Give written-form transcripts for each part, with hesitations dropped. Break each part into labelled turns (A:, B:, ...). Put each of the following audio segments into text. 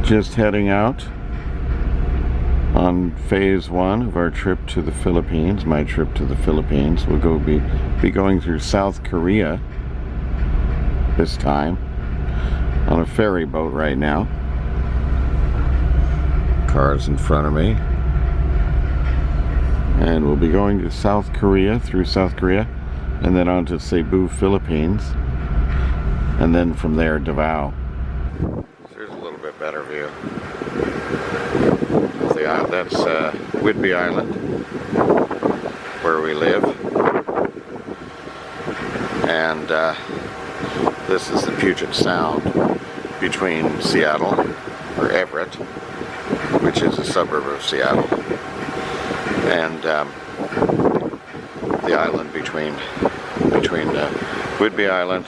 A: Just heading out on phase one of our trip to the Philippines, my trip to the Philippines. We'll be going through South Korea this time on a ferry boat right now. Cars in front of me. And we'll be going to South Korea, through South Korea, and then on to Cebu, Philippines, and then from there, Davao. Here's a little bit better view of the island. That's Whidbey Island, where we live. And this is the Puget Sound between Seattle, or Everett, which is a suburb of Seattle, and the island between Whidbey Island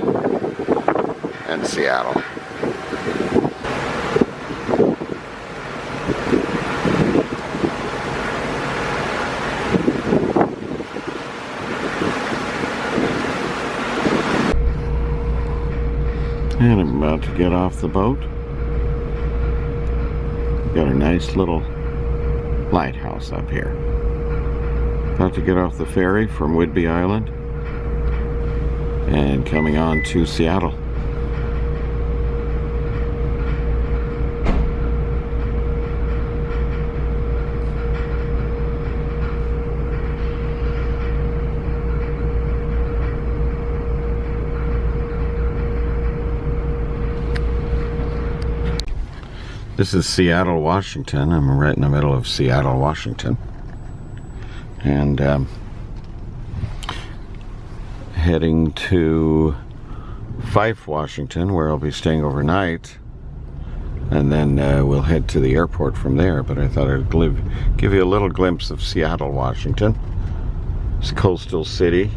A: and Seattle. And I'm about to get off the boat. Got a nice little lighthouse up here. About to get off the ferry from Whidbey Island and coming on to Seattle. This is Seattle, Washington. I'm right in the middle of Seattle, Washington. And heading to Fife, Washington, where I'll be staying overnight. And then we'll head to the airport from there. But I thought I'd give you a little glimpse of Seattle, Washington. It's a coastal city,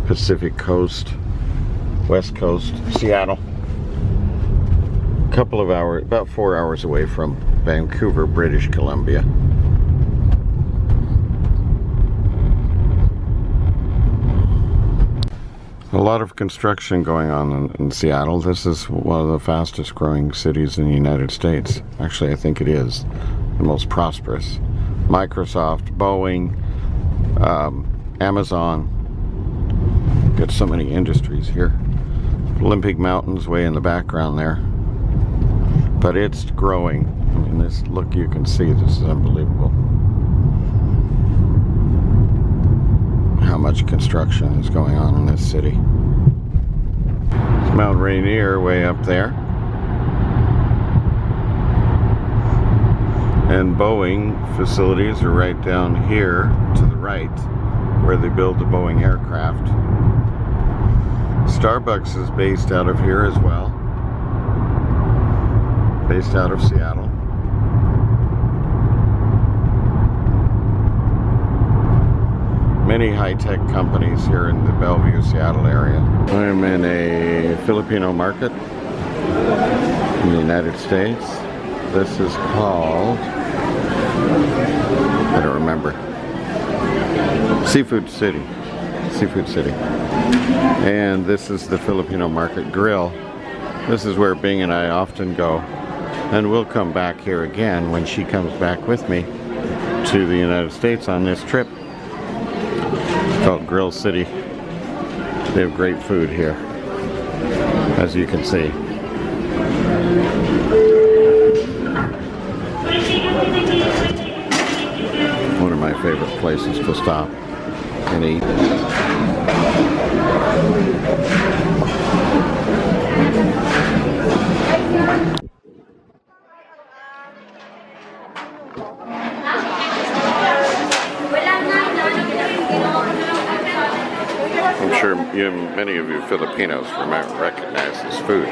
A: Pacific Coast, West Coast, Seattle. Couple of hours, about 4 hours away from Vancouver, British Columbia. A lot of construction going on in Seattle. This is one of the fastest growing cities in the United States. Actually, I think it is the most prosperous. Microsoft, Boeing, Amazon. Got so many industries here. Olympic Mountains way in the background there. But it's growing. I mean, this look, you can see this is unbelievable. How much construction is going on in this city. It's Mount Rainier way up there. And Boeing facilities are right down here to the right, where they build the Boeing aircraft. Starbucks is based out of here as well. Based out of Seattle. Many high-tech companies here in the Bellevue, Seattle area. I'm in a Filipino market in the United States. This is called, I don't remember, Seafood City. Seafood City. And this is the Filipino Market Grill. This is where Bing and I often go. And we'll come back here again when she comes back with me to the United States on this trip. It's called Grill City. They have great food here, as you can see. One of my favorite places to stop and eat. I'm sure many of you Filipinos recognize this food.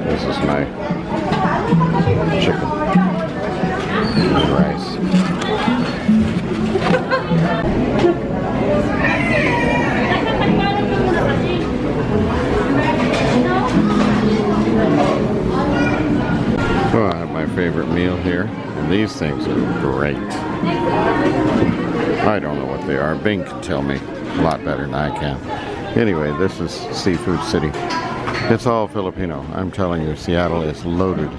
A: This is my chicken and rice. Oh, I have my favorite meal here. These things are great. I don't know what they are. Bing can tell me a lot better than I can. Anyway, this is Seafood City. It's all Filipino. I'm telling you, Seattle is loaded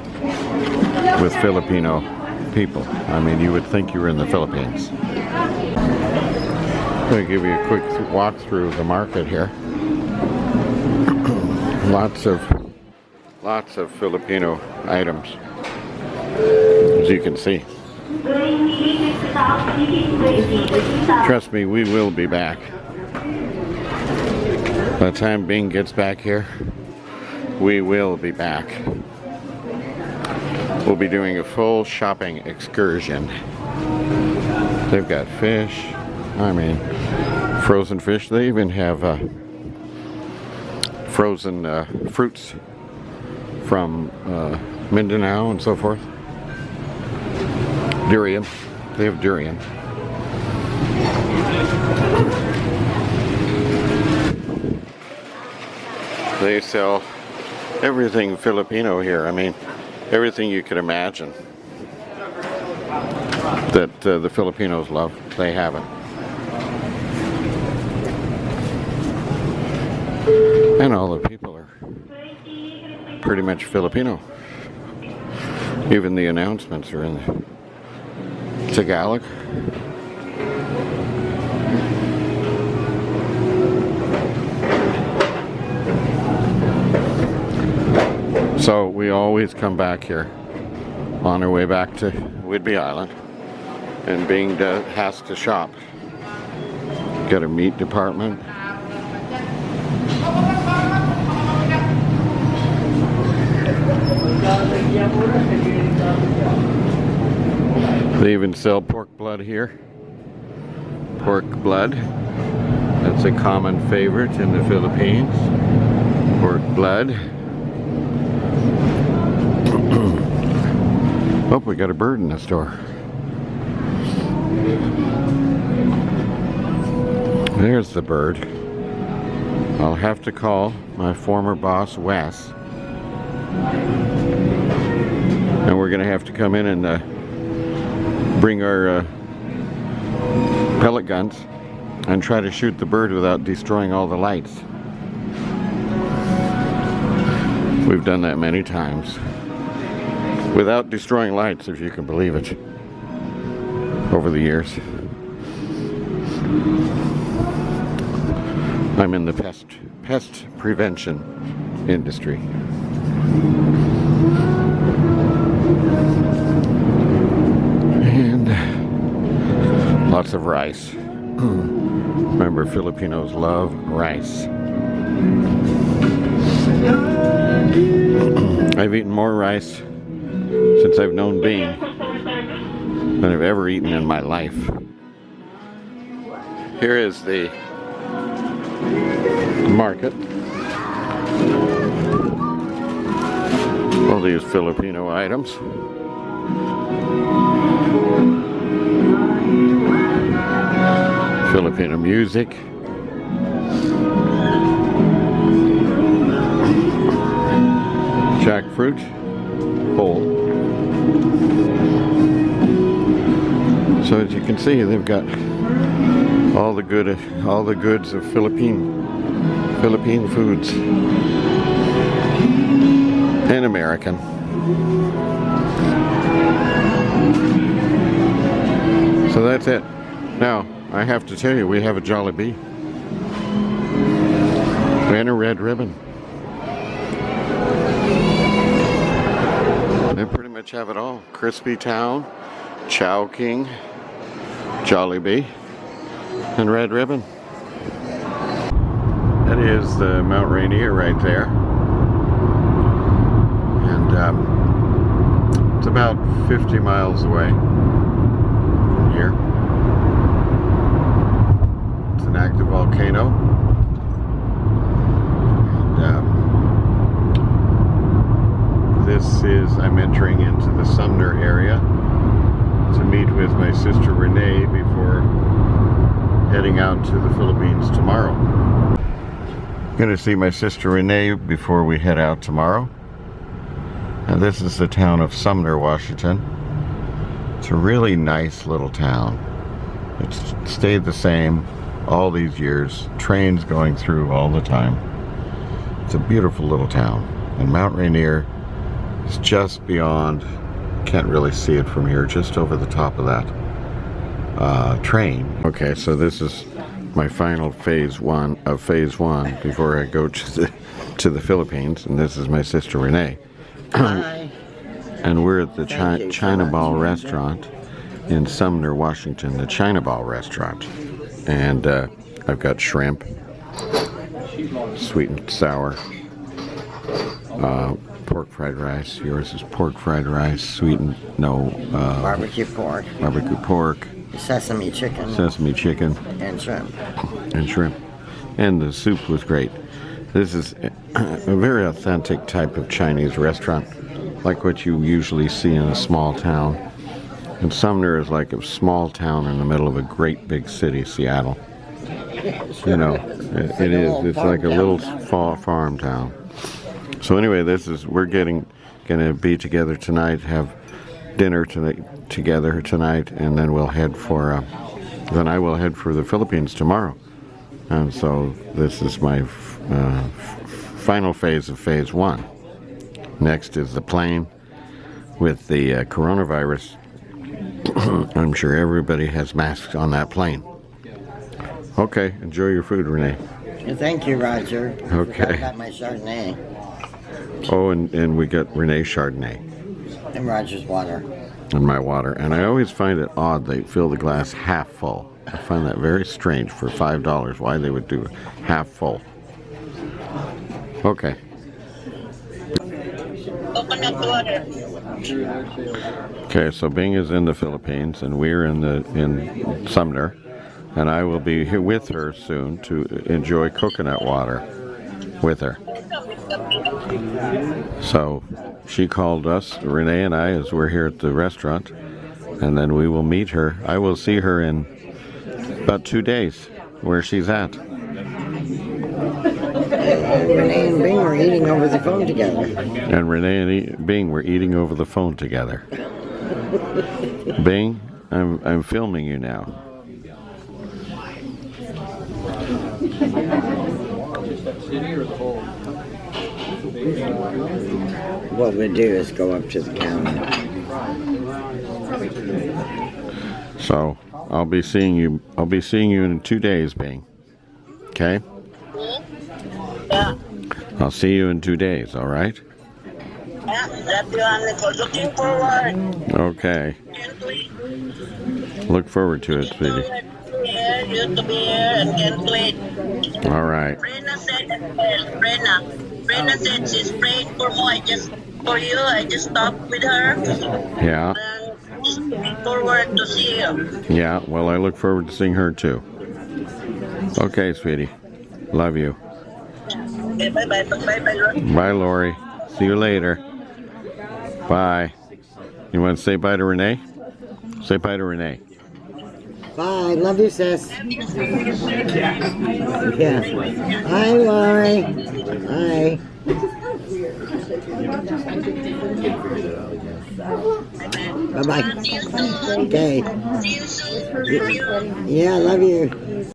A: with Filipino people. I mean, you would think you were in the Philippines. I'm going to give you a quick walk through the market here. Lots of Filipino items, as you can see. Trust me, we will be back. By the time Bing gets back here, we will be back. We'll be doing a full shopping excursion. They've got fish, I mean, frozen fish. They even have frozen fruits from Mindanao and so forth. Durian. They have durian. They sell everything Filipino here. I mean, everything you could imagine that the Filipinos love, they have it. And all the people are pretty much Filipino. Even the announcements are in Tagalog. So we always come back here on our way back to Whidbey Island, and Bing has to shop. Got a meat department. They even sell pork blood here. Pork blood. That's a common favorite in the Philippines. Pork blood. Oh, we got a bird in the store. There's the bird. I'll have to call my former boss, Wes. And we're going to have to come in and bring our pellet guns and try to shoot the bird without destroying all the lights. We've done that many times. Without destroying lights, if you can believe it, over the years. I'm in the pest prevention industry. And lots of rice. Remember, Filipinos love rice. I've eaten more rice since I've known Bing than I've ever eaten in my life. Here is the market. All these Filipino items. Filipino music. Jackfruit, whole. So as you can see, they've got all the goods of Philippine foods and American. So that's it. Now I have to tell you, we have a Jollibee and a Red Ribbon. They pretty much have it all. Crispy Town, Chow King, Jollibee, and Red Ribbon. That is the Mount Rainier right there. And it's about 50 miles away from here. It's an active volcano. I'm entering into the Sumner area to meet with my sister Renee before heading out to the Philippines tomorrow. I'm going to see my sister Renee before we head out tomorrow. And this is the town of Sumner, Washington. It's a really nice little town. It's stayed the same all these years. Trains going through all the time. It's a beautiful little town. And Mount Rainier is just beyond. Can't really see it from here, just over the top of that train. Okay, so this is my final phase one of phase one before I go to the Philippines, and this is my sister Renee.
B: Hi.
A: And we're at the China Ball restaurant in Sumner, Washington, the China Ball restaurant. And I've got shrimp, sweet and sour, pork fried rice. Yours is pork fried rice, sweetened,
B: Barbecue pork.
A: Barbecue pork.
B: Sesame chicken.
A: Sesame chicken.
B: And shrimp.
A: And shrimp. And the soup was great. This is a very authentic type of Chinese restaurant, like what you usually see in a small town. And Sumner is like a small town in the middle of a great big city, Seattle. You know, it is. It's like a little farm town. So anyway, we're gonna be together tonight, have dinner together tonight, and then we'll head for. Then I will head for the Philippines tomorrow. And so this is my final phase of phase one. Next is the plane with the coronavirus. I'm sure everybody has masks on that plane. Okay, enjoy your food, Renee.
B: Thank you, Roger.
A: Okay.
B: I got my Chardonnay.
A: Oh, and we got Renee Chardonnay.
B: And Roger's water.
A: And my water. And I always find it odd they fill the glass half full. I find that very strange for $5, why they would do half full. Okay.
C: Coconut water.
A: Okay, so Bing is in the Philippines and we're in Sumner, and I will be here with her soon to enjoy coconut water with her. So she called us, Renee and I, as we're here at the restaurant, and then we will meet her. I will see her in about 2 days where she's at.
B: Renee and Bing were eating over the phone together.
A: And Renee and Bing were eating over the phone together. Bing, I'm filming you now.
B: What we do is go up to the counter.
A: So I'll be seeing you in 2 days, Bing. Okay?
C: Yeah.
A: I'll see you in 2 days, all right?
C: Yeah, that one. Looking forward.
A: Okay.
C: Can't wait.
A: Look forward to it, sweetie.
C: You to be here and can't wait.
A: All right.
C: Brenna said, Brenna said she's praying for me. For you. I just talked with her.
A: Yeah.
C: And just looking forward to see you.
A: Yeah, well, I look forward to seeing her too. Okay, sweetie. Love you.
C: Okay, bye-bye. Bye-bye.
A: Bye, Lori. See you later. Bye. You want to say bye to Renee? Say bye to Renee.
B: Bye. Love you, sis. Yeah. Hi, Lori. Hi. Bye-bye. Okay.
C: See you soon.
B: Yeah, love you.